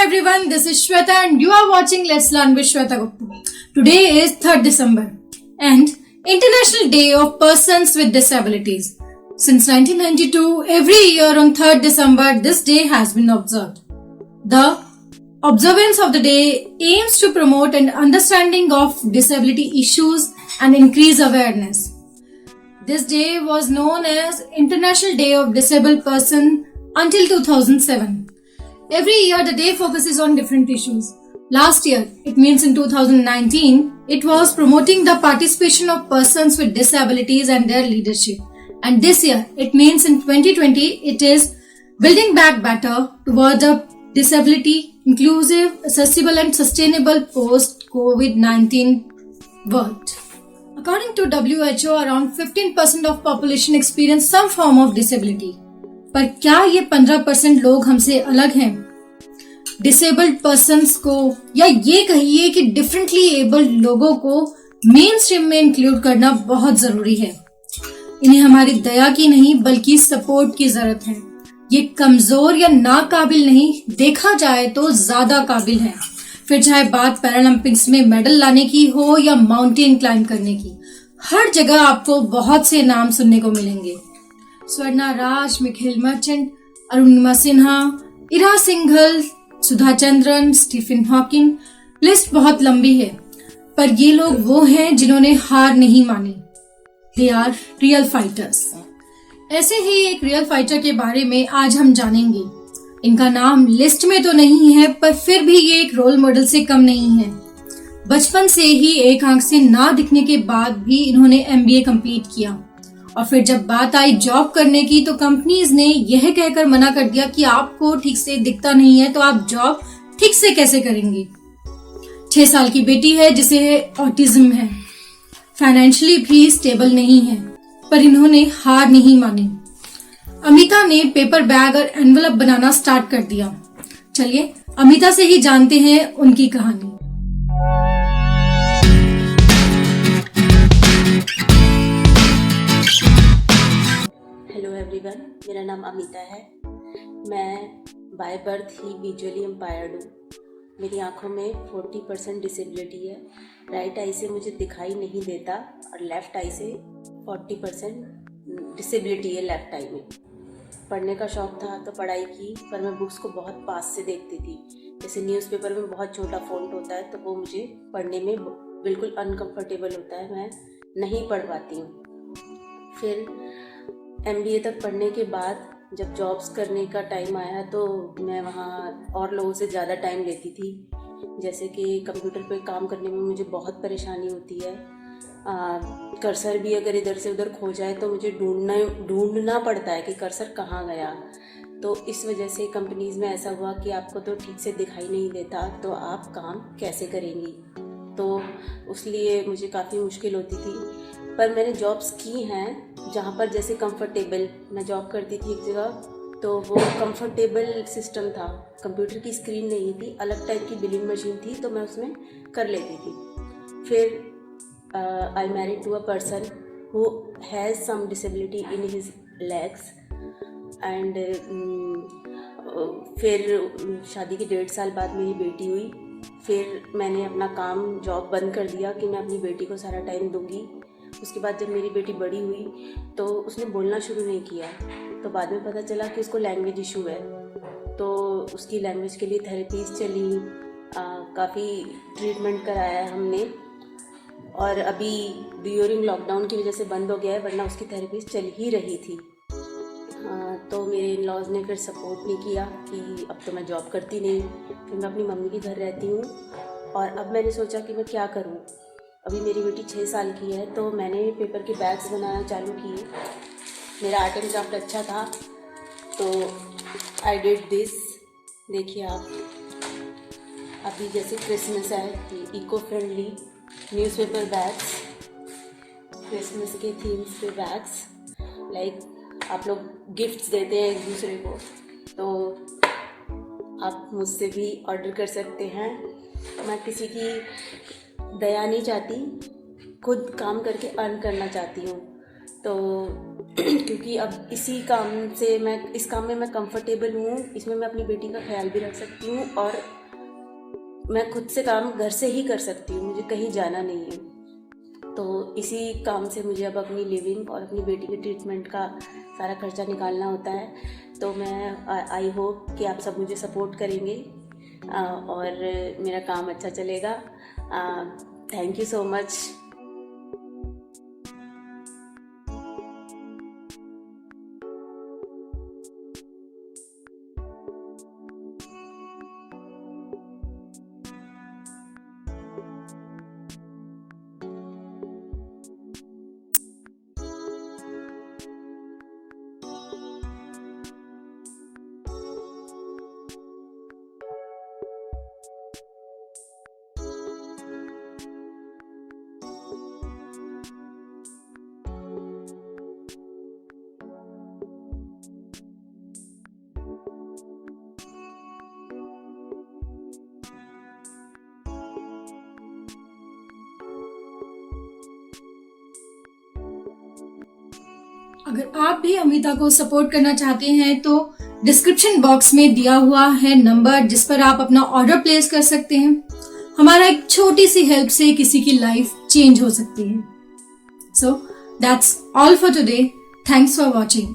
everyone, this is Shweta and you are watching Let's Learn with Shweta Gupta. Today is 3rd December and International Day of Persons with Disabilities. Since 1992, every year on 3rd December, this day has been observed. The observance of the day aims to promote an understanding of disability issues and increase awareness. This day was known as International Day of Disabled Person until 2007. Every year the day focuses on different issues. Last year, it means in 2019, it was promoting the participation of persons with disabilities and their leadership. And this year, it means in 2020, it is building back better towards a disability, inclusive, accessible and sustainable post-COVID-19 world. According to WHO, around 15% of population experience some form of disability. पर क्या ये 15% लोग हमसे अलग हैं? Disabled persons को या ये कहिए कि डिफरेंटली एबल्ड लोगों को मेन स्ट्रीम में इंक्लूड करना बहुत जरूरी है। इन्हें हमारी दया की नहीं बल्कि सपोर्ट की जरूरत है। ये कमजोर या नाकाबिल नहीं, देखा जाए तो ज्यादा काबिल है। फिर चाहे बात पैरालंपिक्स में मेडल लाने की हो या माउंटेन क्लाइंब करने की, हर जगह आपको बहुत से नाम सुनने को मिलेंगे। स्वर्णा राज, मिखेल मर्चेंट, अरुणिमा सिन्हा, इरा Singhal, Sudha Chandran, Stephen Hawking, list बहुत लंबी है। पर ये लोग वो हैं जिन्होंने हार नहीं मानी। They are real fighters. ऐसे ही एक रियल फाइटर के बारे में आज हम जानेंगे। इनका नाम लिस्ट में तो नहीं है, पर फिर भी ये एक रोल मॉडल से कम नहीं है। बचपन से ही एक आंख से ना दिखने के बाद भी इन्होंने MBA कंप्लीट किया और फिर जब बात आई जॉब करने की तो कंपनीज ने यह कहकर मना कर दिया कि आपको ठीक से दिखता नहीं है तो आप जॉब ठीक से कैसे करेंगे। 6 साल की बेटी है जिसे ऑटिज्म है, फाइनेंशियली भी स्टेबल नहीं है, पर इन्होंने हार नहीं मानी। अमिता ने पेपर बैग और एनवलप बनाना स्टार्ट कर दिया। चलिए अमिता से ही जानते हैं उनकी कहानी। हेलो एवरीवन, मेरा नाम अमिता है। मैं by birth he visually impaired हूँ। मेरी आंखों में 40% डिसेबिलिटी है। राइट आई से मुझे दिखाई नहीं देता और लेफ़्ट आई से 40% डिसेबिलिटी है लेफ़्ट आई में। पढ़ने का शौक़ था तो पढ़ाई की, पर मैं बुक्स को बहुत पास से देखती थी। जैसे न्यूज़पेपर में बहुत छोटा फ़ॉन्ट होता है तो वो मुझे पढ़ने में बिल्कुल अनकम्फर्टेबल होता है, मैं नहीं पढ़ पाती हूँ। फिर MBA तक पढ़ने के बाद जब जॉब्स करने का टाइम आया तो मैं वहाँ और लोगों से ज़्यादा टाइम लेती थी। जैसे कि कंप्यूटर पे काम करने में मुझे बहुत परेशानी होती है। कर्सर भी अगर इधर से उधर खो जाए तो मुझे ढूंढना पड़ता है कि कर्सर कहाँ गया। तो इस वजह से कंपनीज़ में ऐसा हुआ कि आपको तो ठीक से दिखाई नहीं देता तो आप काम कैसे करेंगी, तो उसलिए मुझे काफ़ी मुश्किल होती थी। पर मैंने जॉब्स की हैं जहाँ पर जैसे कंफर्टेबल, मैं जॉब करती थी एक जगह तो वो कंफर्टेबल सिस्टम था, कंप्यूटर की स्क्रीन नहीं थी, अलग टाइप की बिलिंग मशीन थी तो मैं उसमें कर लेती थी। फिर I married to a person who has some disability in his legs and फिर शादी के 1.5 साल बाद मेरी बेटी हुई। फिर मैंने अपना काम जॉब बंद कर दिया कि मैं अपनी बेटी को सारा टाइम दूंगी। उसके बाद जब मेरी बेटी बड़ी हुई तो उसने बोलना शुरू नहीं किया, तो बाद में पता चला कि उसको लैंग्वेज इशू है। तो उसकी लैंग्वेज के लिए थेरेपीज चली, काफ़ी ट्रीटमेंट कराया हमने और अभी ड्यूरिंग लॉकडाउन की वजह से बंद हो गया है, वरना उसकी थेरेपीज चल ही रही थी। तो मेरे इन-लॉज़ ने फिर सपोर्ट नहीं किया कि अब तो मैं जॉब करती नहीं, फिर मैं अपनी मम्मी के घर रहती हूँ। और अब मैंने सोचा कि मैं क्या करूँ। अभी मेरी बेटी 6 साल की है तो मैंने पेपर के बैग्स बनाना चालू किए। मेरा आर्ट एंड क्राफ्ट अच्छा था तो आई डिड दिस। देखिए आप, अभी जैसे क्रिसमस है, eco friendly newspaper bags, Christmas के थीम्स पे बैग्स, लाइक आप लोग गिफ्ट्स देते हैं एक दूसरे को, तो आप मुझसे भी ऑर्डर कर सकते हैं। मैं किसी की दया नहीं चाहती, खुद काम करके अर्न करना चाहती हूँ। तो क्योंकि अब इसी काम से इस काम में मैं कंफर्टेबल हूँ, इसमें मैं अपनी बेटी का ख्याल भी रख सकती हूँ और मैं खुद से काम घर से ही कर सकती हूँ, मुझे कहीं जाना नहीं है। तो इसी काम से मुझे अब अपनी लिविंग और अपनी बेटी के ट्रीटमेंट का सारा खर्चा निकालना होता है। तो मैं आई होप कि आप सब मुझे सपोर्ट करेंगे और मेरा काम अच्छा चलेगा। Thank you so much. अगर आप भी अमिता को सपोर्ट करना चाहते हैं तो डिस्क्रिप्शन बॉक्स में दिया हुआ है नंबर, जिस पर आप अपना ऑर्डर प्लेस कर सकते हैं। हमारा एक छोटी सी हेल्प से किसी की लाइफ चेंज हो सकती है। So that's all for today. Thanks for watching.